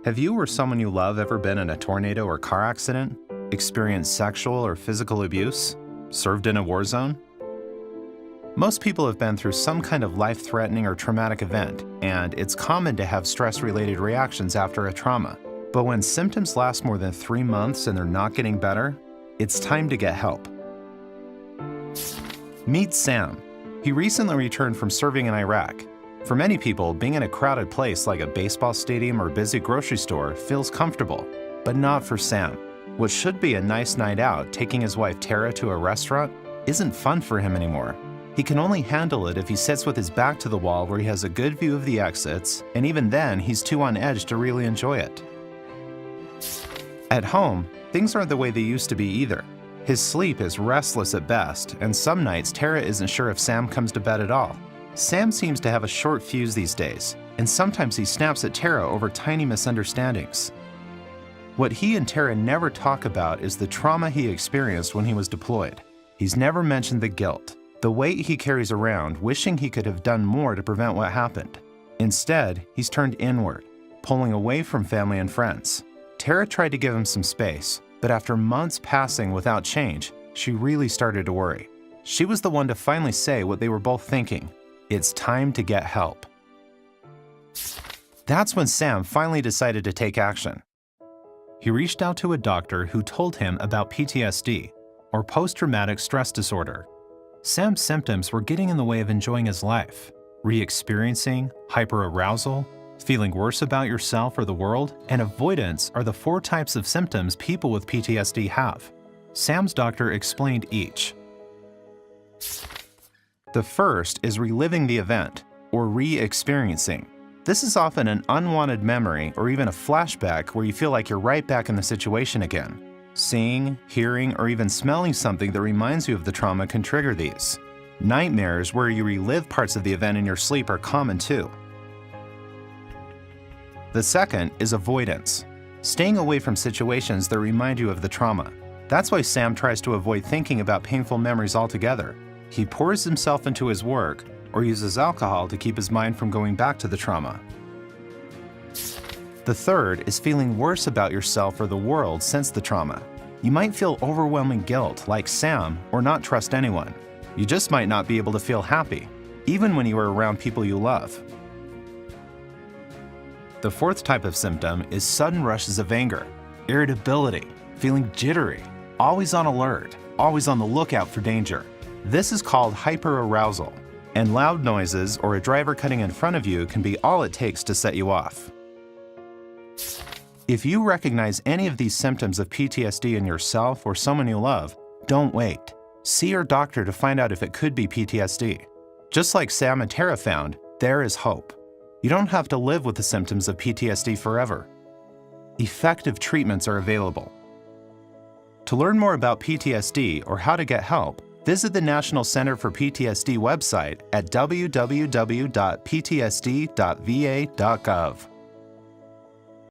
Have you or someone you love ever been in a tornado or car accident, experienced sexual or physical abuse, served in a war zone? Most people have been through some kind of life-threatening or traumatic event, and it's common to have stress-related reactions after a trauma. But when symptoms last more than 3 months and they're not getting better, it's time to get help. Meet Sam. He recently returned from serving in Iraq. For many people, being in a crowded place like a baseball stadium or busy grocery store feels comfortable, but not for Sam. What should be a nice night out, taking his wife Tara to a restaurant, isn't fun for him anymore. He can only handle it if he sits with his back to the wall where he has a good view of the exits, and even then, he's too on edge to really enjoy it. At home, things aren't the way they used to be either. His sleep is restless at best, and some nights Tara isn't sure if Sam comes to bed at all. Sam seems to have a short fuse these days, and sometimes he snaps at Tara over tiny misunderstandings. What he and Tara never talk about is the trauma he experienced when he was deployed. He's never mentioned the guilt, the weight he carries around, wishing he could have done more to prevent what happened. Instead, he's turned inward, pulling away from family and friends. Tara tried to give him some space, but after months passing without change, she really started to worry. She was the one to finally say what they were both thinking. It's time to get help. That's when Sam finally decided to take action. He reached out to a doctor who told him about PTSD, or post-traumatic stress disorder. Sam's symptoms were getting in the way of enjoying his life. Reexperiencing, hyperarousal, feeling worse about yourself or the world, and avoidance are the 4 types of symptoms people with PTSD have. Sam's doctor explained each. The first is reliving the event, or re-experiencing. This is often an unwanted memory or even a flashback where you feel like you're right back in the situation again. Seeing, hearing, or even smelling something that reminds you of the trauma can trigger these. Nightmares where you relive parts of the event in your sleep are common too. The second is avoidance, staying away from situations that remind you of the trauma. That's why Sam tries to avoid thinking about painful memories altogether. He pours himself into his work or uses alcohol to keep his mind from going back to the trauma. The third is feeling worse about yourself or the world since the trauma. You might feel overwhelming guilt, like Sam, or not trust anyone. You just might not be able to feel happy, even when you are around people you love. The fourth type of symptom is sudden rushes of anger, irritability, feeling jittery, always on alert, always on the lookout for danger. This is called hyperarousal, and loud noises or a driver cutting in front of you can be all it takes to set you off. If you recognize any of these symptoms of PTSD in yourself or someone you love, don't wait. See your doctor to find out if it could be PTSD. Just like Sam and Tara found, there is hope. You don't have to live with the symptoms of PTSD forever. Effective treatments are available. To learn more about PTSD or how to get help, visit the National Center for PTSD website at www.ptsd.va.gov.